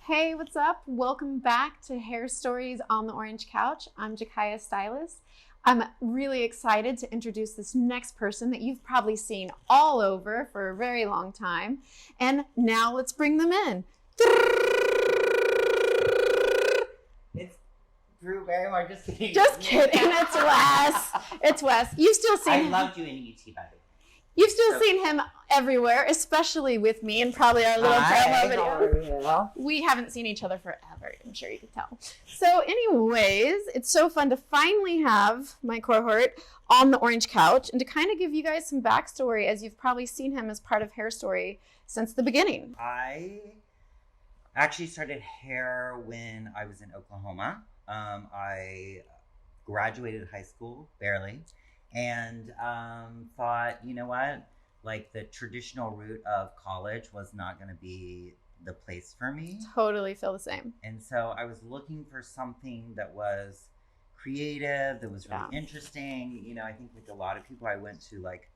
Hey, what's up? Welcome back to Hair Stories on the Orange Couch. I'm Jikaia Stylist. I'm really excited to introduce this next person that you've probably seen all over for a very long time. And now let's bring them in. It's Drew Barrymore. Just kidding. Just kidding. It's Wes. It's Wes. You've still seen I him. loved you in E.T. by the way. You've still seen him everywhere, especially with me and probably our little promo video. We haven't seen each other forever, I'm sure you can tell. So anyways, it's so fun to finally have my cohort on the Orange Couch and to kind of give you guys some backstory, as you've probably seen him as part of Hair Story since the beginning. I actually started hair when I was in Oklahoma. I graduated high school, barely. And thought, you know what, like the traditional route of college was not going to be the place for me. Totally feel the same. And so I was looking for something that was creative, that was really interesting. You know, I think like a lot of people, I went to like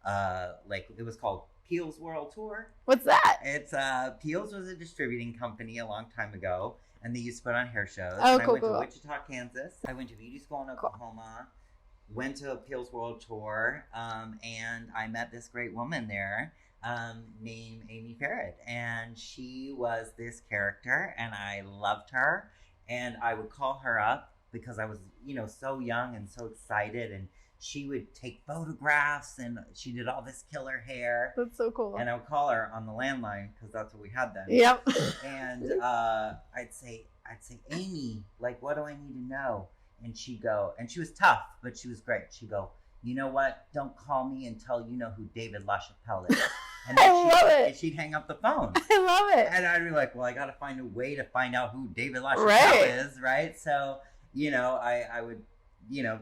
it was called Peel's World Tour. What's that? It's Peel's was a distributing company a long time ago, and they used to put on hair shows. Oh, and cool, I went to Wichita, Kansas. I went to beauty school in Oklahoma. Went to a Peel's World Tour, and I met this great woman there named Amy Farrett. And she was this character, and I loved her. And I would call her up because I was, you know, so young and so excited. And she would take photographs, and she did all this killer hair. That's so cool. And I would call her on the landline because that's what we had then. Yep. And I'd say, Amy, like, what do I need to know? And she'd go, and she was tough, but she was great. She'd go, you know what? Don't call me until you know who David LaChapelle is. And I love it. And she'd hang up the phone. I love it. And I'd be like, well, I got to find a way to find out who David LaChapelle is, right? So, you know, I would, you know,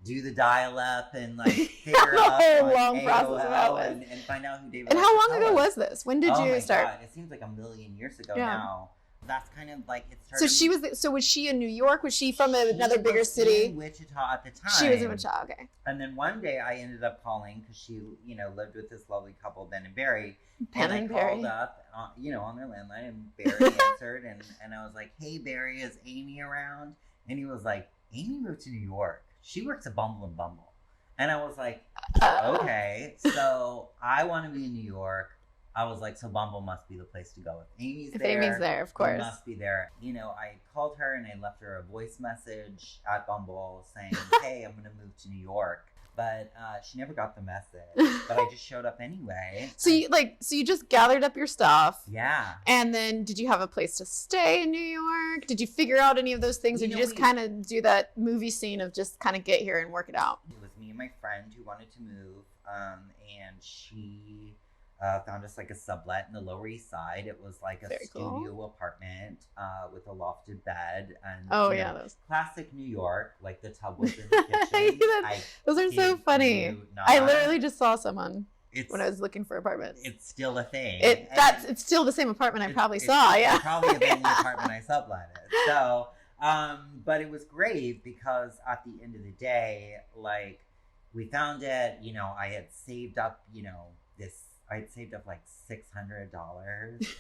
do the dial-up and like figure out long process AOL and find out who David LaChapelle is. And how long ago was this? When did you start? God, it seems like a million years ago now. That's kind of like it started. So was she in New York? Was she from another bigger city? In Wichita at the time. She was in Wichita, okay. And then one day I ended up calling because she, you know, lived with this lovely couple, Ben and Barry. Ben and Barry. I called up, you know, on their landline, and Barry answered, and I was like, "Hey, Barry, is Amy around?" And he was like, "Amy moved to New York. She works at Bumble and Bumble." And I was like, "Okay, so I want to be in New York." I was like, so Bumble must be the place to go. If Amy's there, of course. Must be there. You know, I called her and I left her a voice message at Bumble saying, hey, I'm going to move to New York. But she never got the message. But I just showed up anyway. So you just gathered up your stuff. Yeah. And then did you have a place to stay in New York? Did you figure out any of those things? Or did you just kind of do that movie scene of just kind of get here and work it out? It was me and my friend who wanted to move. And she... found us like a sublet in the Lower East Side. It was like a studio apartment with a lofted bed and those classic New York. Like the tub was in the kitchen. Those are so funny. I literally just saw someone when I was looking for apartments. It's still a thing. It's still the same apartment I probably saw. Yeah, probably the only apartment I subletted. So, but it was great because at the end of the day, like we found it. You know, I had saved up. You know, I'd saved up like $600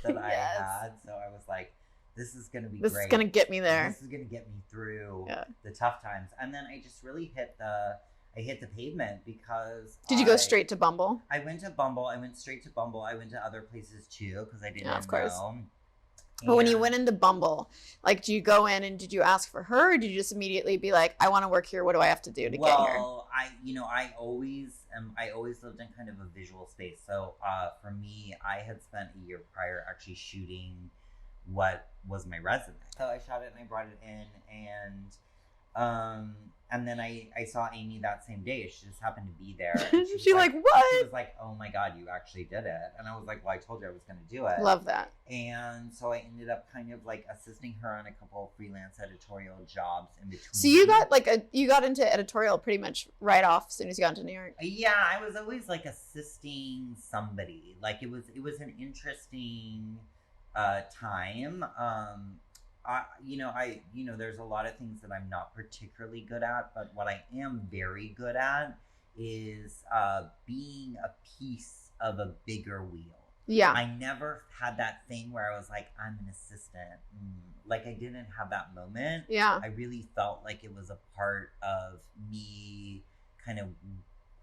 that I had. So I was like, this is going to be great. This is going to get me there. This is going to get me through the tough times. And then I just really hit the pavement because Did you go straight to Bumble? I went to Bumble. I went straight to Bumble. I went to other places too because I didn't know. Of course. But when you went into Bumble, like, do you go in and did you ask for her, or did you just immediately be like, I want to work here. What do I have to do to get here? Well, I always lived in kind of a visual space. So for me, I had spent a year prior actually shooting what was my resume. So I shot it and I brought it in, and then I saw Amy that same day. She just happened to be there. She like, what? She was like, oh my God, you actually did it. And I was like, well, I told you I was going to do it. Love that. And so I ended up kind of like assisting her on a couple of freelance editorial jobs in between. So you got into editorial pretty much right off as soon as you got into New York. Yeah, I was always like assisting somebody. Like it was an interesting time. There's a lot of things that I'm not particularly good at, but what I am very good at is being a piece of a bigger wheel. Yeah. I never had that thing where I was like, I'm an assistant. Like, I didn't have that moment. Yeah. I really felt like it was a part of me, kind of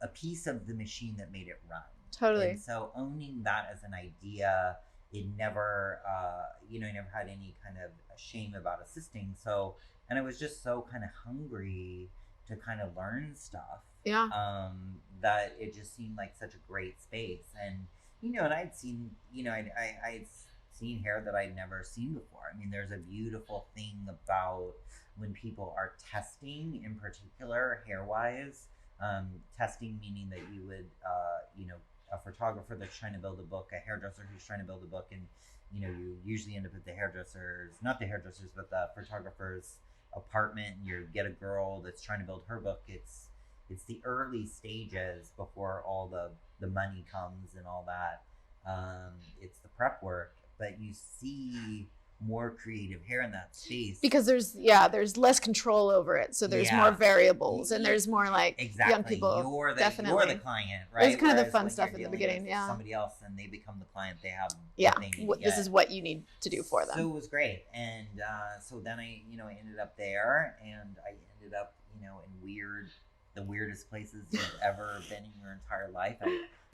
a piece of the machine that made it run. Totally. And so owning that as an idea, it never, I never had any kind of shame about assisting. So, and I was just so kind of hungry to kind of learn stuff. Yeah. That it just seemed like such a great space. And, and I'd seen, I'd seen hair that I'd never seen before. I mean, there's a beautiful thing about when people are testing, in particular, hair-wise. Testing meaning that you would, a photographer that's trying to build a book, a hairdresser who's trying to build a book, and, you usually end up at not the hairdressers, but the photographer's apartment, and you get a girl that's trying to build her book. It's the early stages before all the money comes and all that. It's the prep work, but you see more creative hair in that space because there's less control over it, so there's more variables, and there's more like young people. You're the client, right? It's kind of the fun stuff at the beginning. Yeah, somebody else, and they become the client. They have this is what you need to do for them. So it was great, and so then I ended up there, and I ended up in the weirdest places you've ever been in your entire life.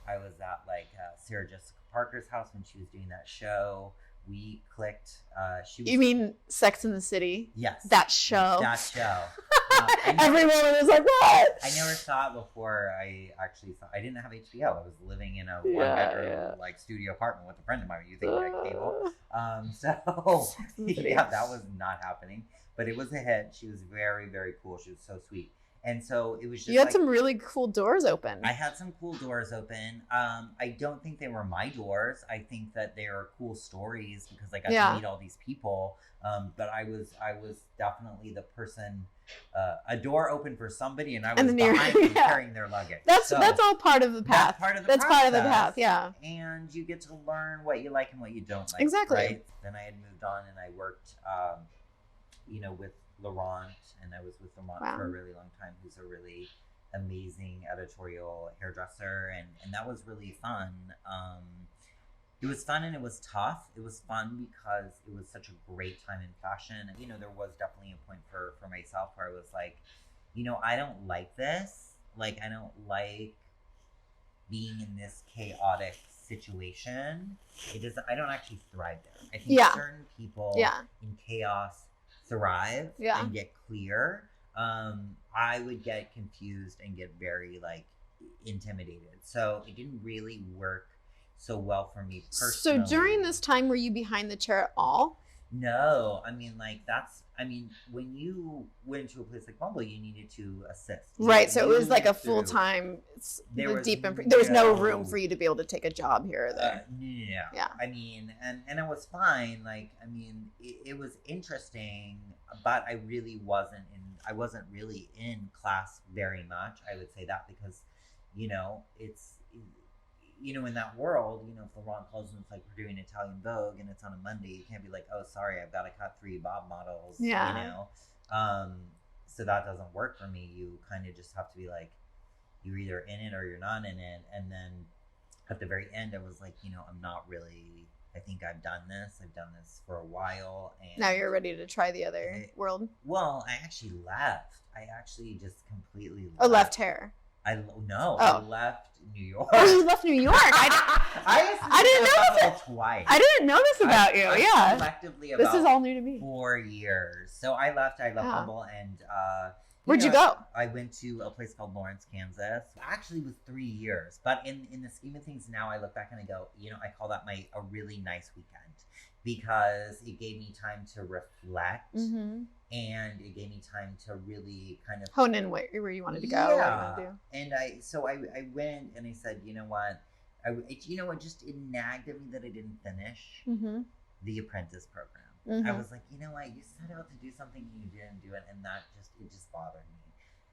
I was at like Sarah Jessica Parker's house when she was doing that show. We clicked. You mean Sex and the City? Yes. That show. Everyone was like, what? I never saw it before. I actually saw. I didn't have HBO. I was living in a one-bedroom like studio apartment with a friend of mine using cable. So yeah, that was not happening. But it was a hit. She was very, very cool. She was so sweet. And so it was just. You had some really cool doors open. I had some cool doors open. I don't think they were my doors. I think that they are cool stories because I got to meet all these people. But I was definitely the person. A door open for somebody, and I was behind them carrying their luggage. That's all part of the path. That's part of the path. Yeah. And you get to learn what you like and what you don't like. Exactly. Right? Then I had moved on, and I worked, with Laurent, and I was with Laurent for a really long time, who's a really amazing editorial hairdresser, and that was really fun. It was fun and it was tough. It was fun because it was such a great time in fashion. There was definitely a point for myself where I was like, I don't like this. Like, I don't like being in this chaotic situation. I don't actually thrive there. I think certain people in chaos thrive and get clear. I would get confused and get very intimidated. So it didn't really work so well for me personally. So during this time, were you behind the chair at all? No, when you went to a place like Bumble, you needed to assist. Right, so it was like a full-time, there was no room for you to be able to take a job here or there. Yeah. And it was fine. It was interesting, but I wasn't really in class very much. I would say that because, it's, in that world, if Laurent calls and it's like we're doing Italian Vogue and it's on a Monday, you can't be like, oh, sorry, I've got to cut 3 Bob models, so that doesn't work for me. You kind of just have to be like, you're either in it or you're not in it. And then at the very end, I was like, I'm not really, I think I've done this for a while. And now you're ready to try the other world? Well, I actually left. I actually just completely left. Oh, left hair. I left New York. Oh, you left New York. I didn't know this. Twice. I didn't know this about you. Yeah. Collectively, this is all new to me. 4 years. So I left Humble, and where'd you go? I went to a place called Lawrence, Kansas. Actually, it was 3 years, but in the scheme of things, now I look back and I go, I call that a really nice weekend because it gave me time to reflect. Mm-hmm. And it gave me time to really kind of hone in where you wanted to go. Yeah. And I went and I said, you know what, just it nagged at me that I didn't finish the apprentice program. Mm-hmm. I was like, you know what, you set out to do something and you didn't do it, and it just bothered me.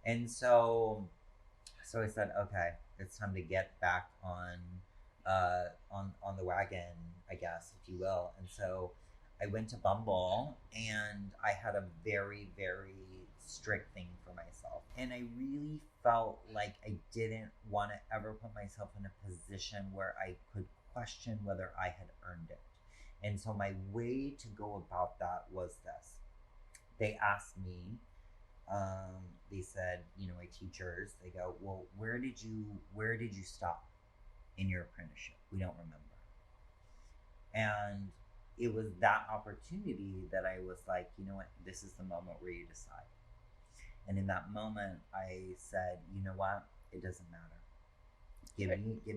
And so I said, okay, it's time to get back on the wagon, I guess, if you will. And so I went to Bumble, and I had a very, very strict thing for myself. And I really felt like I didn't want to ever put myself in a position where I could question whether I had earned it. And so my way to go about that was this. They asked me, they said, my teachers, they go, well, where did you stop in your apprenticeship? We don't remember. And it was that opportunity that I was like, you know what, this is the moment where you decide. And in that moment, I said, you know what, it doesn't matter. Give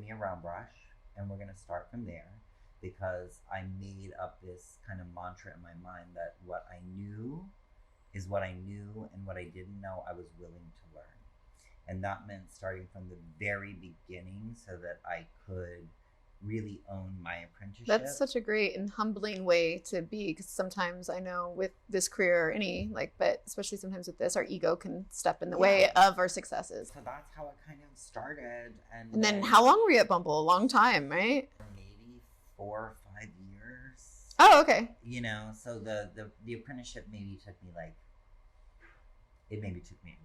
me a round brush, and we're gonna start from there, because I made up this kind of mantra in my mind that what I knew is what I knew, and what I didn't know, I was willing to learn. And that meant starting from the very beginning so that I could really own my apprenticeship. That's such a great and humbling way to be, because sometimes I know with this career or but especially sometimes with this, our ego can step in the way of our successes. So that's how it kind of started. And then how long were you at Bumble? A long time, right? Maybe 4 or 5 years. Oh, okay. So the apprenticeship maybe took me a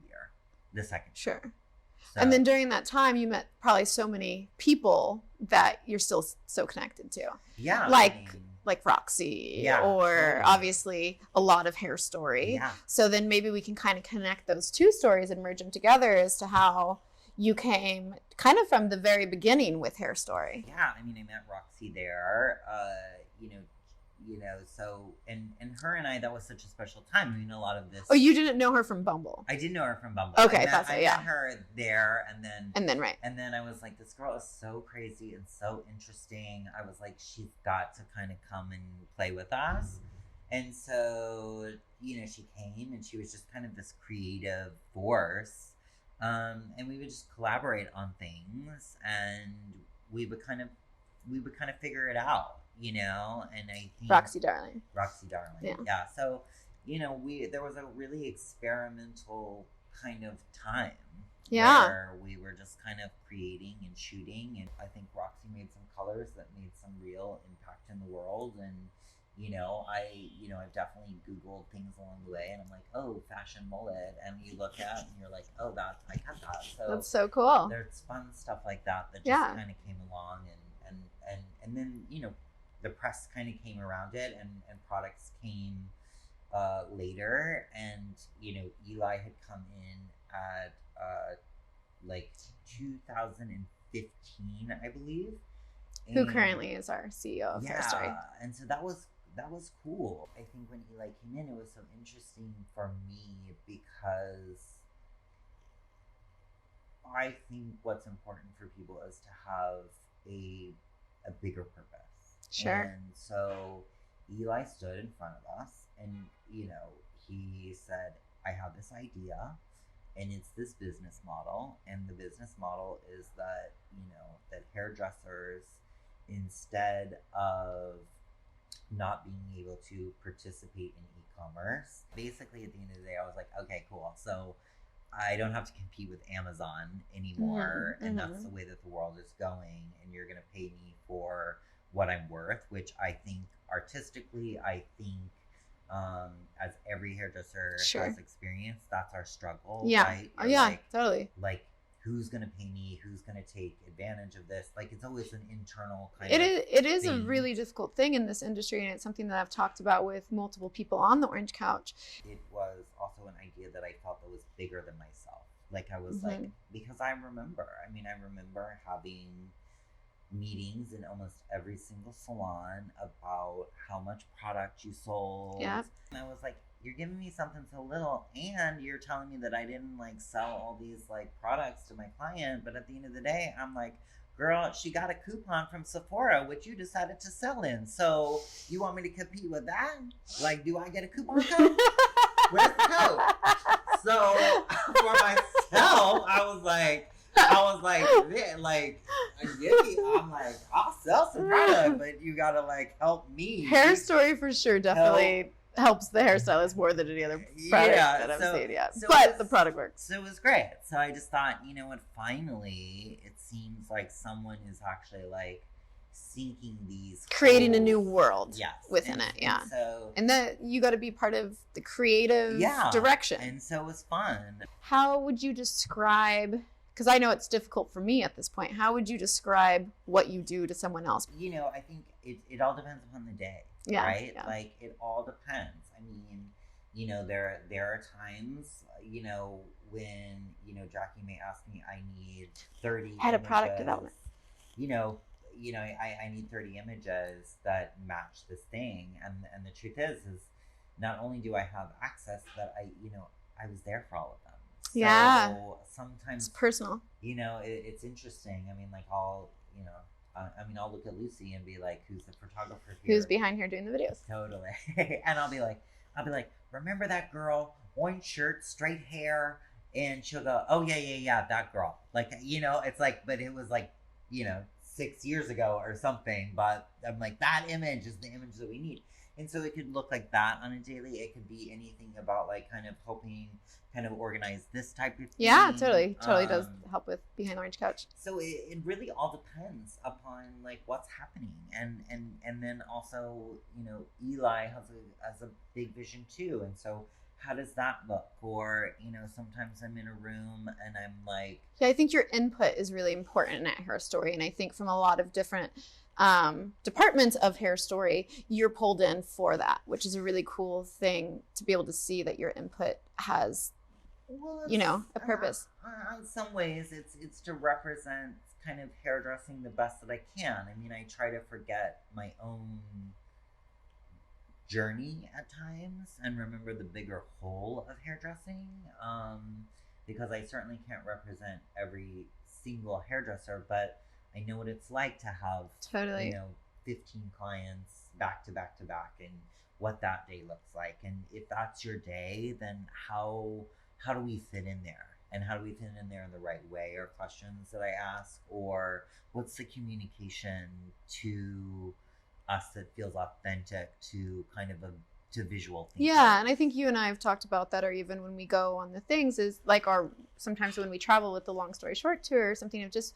year. The second. Sure. So, and then during that time, you met probably so many people that you're still so connected to. Yeah. Like Roxy, or obviously a lot of Hair Story. Yeah. So then maybe we can kind of connect those two stories and merge them together as to how you came kind of from the very beginning with Hair Story. Yeah, I met Roxy there. So and her and I, that was such a special time. A lot of this. Oh, you didn't know her from Bumble? I did know her from Bumble. Okay, I met her there, and then I was like, this girl is so crazy and so interesting. I was like, she's got to kind of come and play with us. And so, she came, and she was just kind of this creative force. And we would just collaborate on things, and we would kind of figure it out. And I think Roxy Darling. Yeah. So, there was a really experimental kind of time. Yeah. Where we were just kind of creating and shooting, and I think Roxy made some colors that made some real impact in the world. And I've definitely Googled things along the way, and I'm like, oh, fashion mullet, and you look at and you're like, oh, I cut that. So that's so cool. There's fun stuff like that just kind of came along, and then the press kind of came around it, and products came later, and Eli had come in at 2015, I believe. Who currently is our CEO of Hair Story. And so that was cool. I think when Eli came in, it was so interesting for me, because I think what's important for people is to have a bigger purpose. Sure. And so Eli stood in front of us, and he said, I have this idea, and it's this business model, and the business model is that that hairdressers, instead of not being able to participate in e-commerce, basically at the end of the day, I was like, okay, cool, so I don't have to compete with Amazon anymore. Mm-hmm. And that's the way that the world is going, and you're going to pay me for what I'm worth, which I think artistically, as every hairdresser has experienced, that's our struggle. Yeah. Right? Oh, yeah, totally. Like, who's going to pay me? Who's going to take advantage of this? Like, it's always an internal kind of It is thing. a really difficult thing in this industry, and it's something that I've talked about with multiple people on the Orange Couch. It was also an idea that I felt that was bigger than myself. Like, I was like, because I remember having meetings in almost every single salon about how much product you sold. Yeah. And I was like, you're giving me something so little, and you're telling me that I didn't sell all these products to my client, but at the end of the day, I'm like, girl, she got a coupon from Sephora, which you decided to sell in. So you want me to compete with that? Do I get a coupon code? Where's the code? So for myself, I'm like, I'll sell some product, but you gotta help me. Hair Story for sure definitely helps the hairstylist more than any other product that I've seen. Yeah, but the product works. So it was great. So I just thought, you know what? Finally, it seems like someone is actually syncing these, creating a new world within it. Yeah. And that you got to be part of the creative direction. And so it was fun. How would you describe because I know it's difficult for me at this point. How would you describe what you do to someone else? You know, I think it all depends upon the day, right? Yeah. Like, it all depends. I mean, you know, there are times, you know, when, you know, Jackie may ask me, I need 30 Head of product development. You know, I need 30 images that match this thing. And the truth is not only do I have access, but I was there for all of them. So yeah. Sometimes it's personal. You know, it's interesting. I mean, like, I'll look at Lucy and be like, who's the photographer here? Who's behind here doing the videos? Totally. And I'll be like, remember that girl, orange shirt, straight hair? And she'll go, oh yeah, that girl. Like, you know, it's like, but it was like, you know, 6 years ago or something. But I'm like, that image is the image that we need. And so it could look like that on a daily. It could be anything about, like, kind of helping kind of organize this type of thing. Yeah, totally does help with Behind the Orange Couch. So it really all depends upon, like, what's happening. And then also, you know, Eli has a big vision too. And so how does that look? Or, you know, sometimes I'm in a room and I'm like... Yeah, I think your input is really important at Hair Story. And I think from a lot of different departments of Hair Story, you're pulled in for that, which is a really cool thing to be able to see that your input has, you know, a purpose. In some ways, it's to represent kind of hairdressing the best that I can. I mean, I try to forget my own journey at times and remember the bigger whole of hairdressing, because I certainly can't represent every single hairdresser, but I know what it's like to have, you know, 15 clients back to back to back, and what that day looks like. And if that's your day, then how do we fit in there? And how do we fit in there in the right way? Or questions that I ask, or what's the communication to us that feels authentic to kind of to visual things? Yeah, and I think you and I have talked about that, or even when we go on the things, is like sometimes when we travel with the Long Story Short tour or something, of just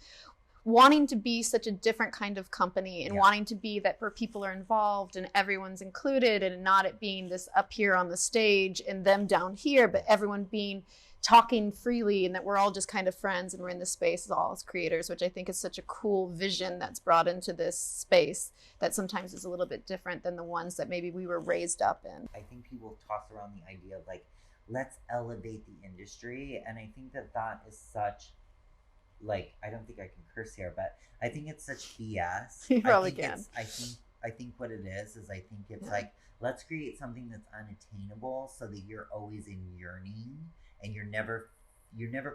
wanting to be such a different kind of company, and wanting to be that where people are involved and everyone's included, and not it being this up here on the stage and them down here, but everyone talking freely, and that we're all just kind of friends and we're in this space all as creators, which I think is such a cool vision that's brought into this space that sometimes is a little bit different than the ones that maybe we were raised up in. I think people toss around the idea of, like, let's elevate the industry, and I think that is such, like, I don't think I can curse here, but I think it's such BS. You probably can. I think what it is I think it's like, let's create something that's unattainable so that you're always in yearning and you're never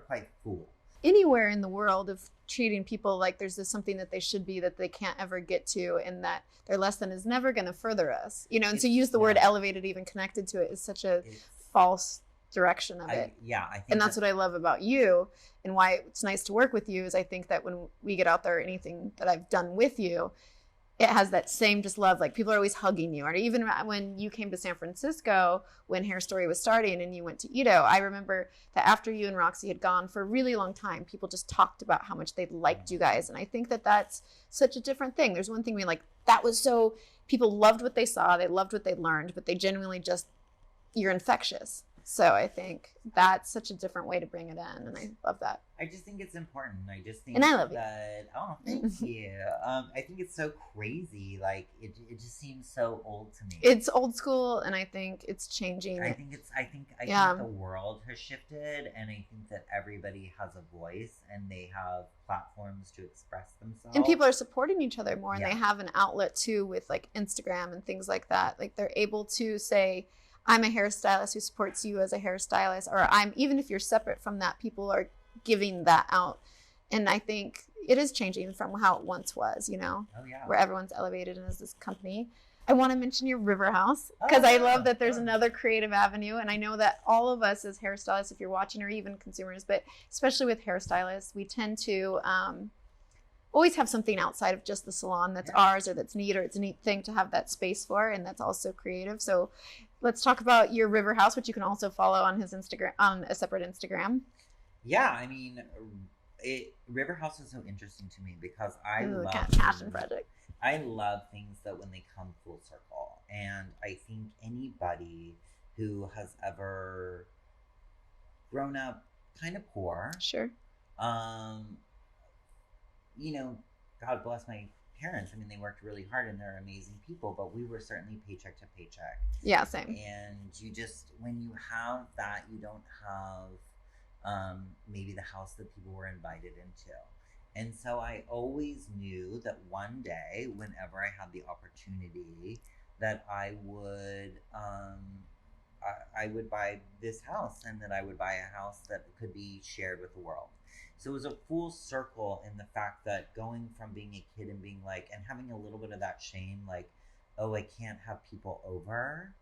quite full. Anywhere in the world of treating people like there's something that they should be that they can't ever get to, and that their less than is never going to further us, you know, and so use the word elevated even connected to it is such a false direction of it. I think, and that's what I love about you, and why it's nice to work with you, is I think that when we get out there, anything that I've done with you, it has that same just love. Like, people are always hugging you. Or even when you came to San Francisco when Hair Story was starting and you went to Ito, I remember that after you and Roxy had gone for a really long time, people just talked about how much they liked you guys. And I think that that's such a different thing. There's one thing we like, that was so, people loved what they saw, they loved what they learned, but they genuinely just, you're infectious. So I think that's such a different way to bring it in, and I love that. I just think it's important. I just think and I love that. Oh, thank you. I think it's so crazy. Like, it just seems so old to me. It's old school, and I think it's changing. I think the world has shifted, and I think that everybody has a voice, and they have platforms to express themselves. And people are supporting each other more, and they have an outlet too with, like, Instagram and things like that. Like, they're able to say, I'm a hairstylist who supports you as a hairstylist, or even if you're separate from that, people are giving that out. And I think it is changing from how it once was, you know, where everyone's elevated and is this company. I want to mention your River House, because I love that there's another creative avenue. And I know that all of us as hairstylists, if you're watching, or even consumers, but especially with hairstylists, we tend to always have something outside of just the salon that's ours, or that's neat, or it's a neat thing to have that space for, and that's also creative. So let's talk about your River House, which you can also follow on his Instagram, on a separate Instagram. Yeah, I mean, River House is so interesting to me because I love kind of passion project. I love things that when they come full circle, and I think anybody who has ever grown up kind of poor, You know, God bless my parents. I mean, they worked really hard and they're amazing people, but we were certainly paycheck to paycheck. Yeah, same. And you just, when you have that, you don't have maybe the house that people were invited into. And so I always knew that one day, whenever I had the opportunity, that I would buy this house, and that I would buy a house that could be shared with the world. So it was a full circle in the fact that going from being a kid and being like, and having a little bit of that shame, like, oh, I can't have people over,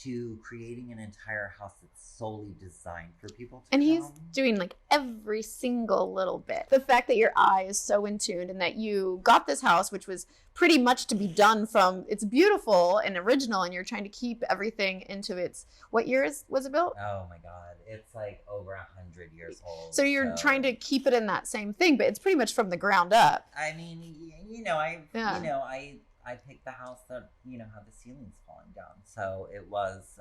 to creating an entire house that's solely designed for people to And come. he's doing like every single little bit. The fact that your eye is so in tune and that you got this house, which was pretty much to be done from, it's beautiful and original, and you're trying to keep everything into its, what years was it built? Oh my God. It's like over 100 years old. So you're trying to keep it in that same thing, but it's pretty much from the ground up. I mean, I picked the house that, had the ceilings falling down. So it was,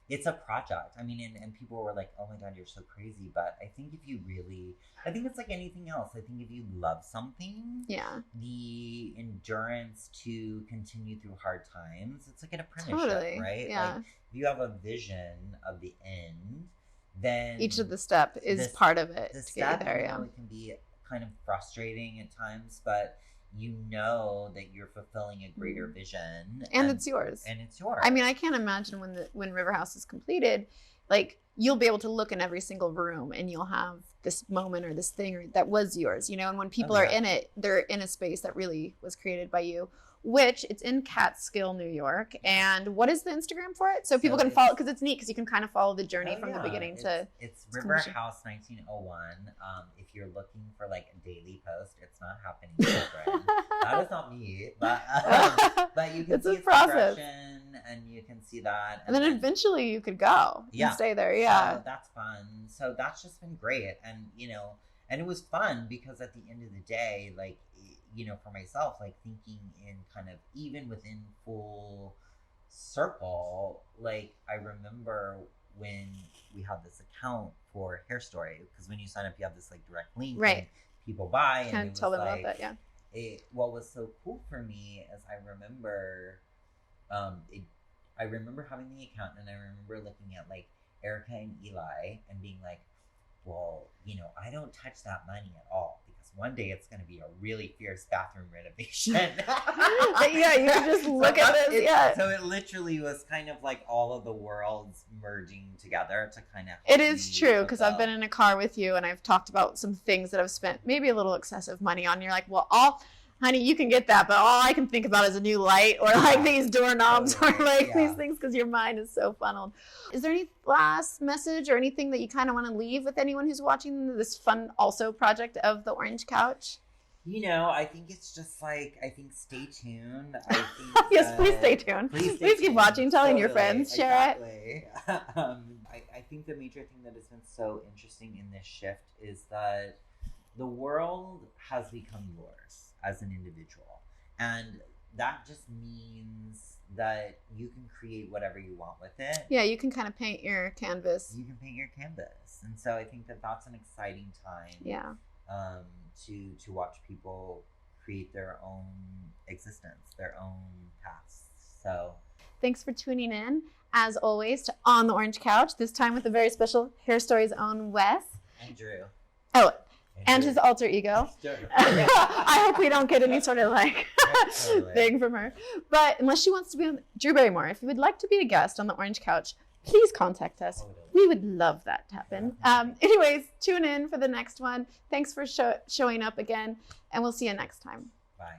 it's a project. I mean, and people were like, oh my God, you're so crazy. But I think I think it's like anything else. I think if you love something, the endurance to continue through hard times, it's like an apprenticeship, right? Yeah. Like, if you have a vision of the end, then each of the step is part of it the to get you there. It can be kind of frustrating at times, but you know that you're fulfilling a greater vision, and it's yours. I mean, I can't imagine when River House is completed, like, you'll be able to look in every single room and you'll have this moment or this thing that was yours, and when people are in it, they're in a space that really was created by you. Which it's in Catskill, New York. And what is the Instagram for it? So people can follow, because it's neat, because you can kind that the journey from the beginning to. It's River House 1901. If you're looking for like a daily post, it's not happening. That is not me, but you can see its progression, and you can see that. And then eventually you could go and stay there. Yeah, so that's fun. So that's just been great, and and it was fun because at the end of the day, like, for myself, like, thinking in kind of even within full circle, like, I remember when we had this account for Hair Story, because when you sign up, you have this like direct link, and people buy, and tell them about that. What was so cool for me is I remember having the account, and I remember looking at like Erica and Eli and being like, well, I don't touch that money at all, because one day it's going to be a really fierce bathroom renovation. You can just look at this. So it literally was kind of like all of the worlds merging together to kind of. It is true, because I've been in a car with you and I've talked about some things that I've spent maybe a little excessive money on. You're like, well, honey, you can get that, but all I can think about is a new light, or like these doorknobs, or like these things, because your mind is so funneled. Is there any last message or anything that you kind of want to leave with anyone who's watching this fun also project of the Orange Couch? I think it's just like, stay tuned. I think yes, please stay tuned. Please keep watching, telling your friends, share it. I think the major thing that has been so interesting in this shift is that the world has become yours as an individual. And that just means that you can create whatever you want with it. Yeah, you can kind of paint your canvas. And so I think that that's an exciting time. Yeah. To watch people create their own existence, their own paths. So thanks for tuning in, as always, to On the Orange Couch, this time with a very special Hair Story's own Wes. And Drew. Oh, and his alter ego. I hope we don't get any sort of thing from her. But unless she wants to be on Drew Barrymore, if you would like to be a guest on the Orange Couch, please contact us. We would love that to happen. Anyways, tune in for the next one. Thanks for showing up again, and we'll see you next time. Bye.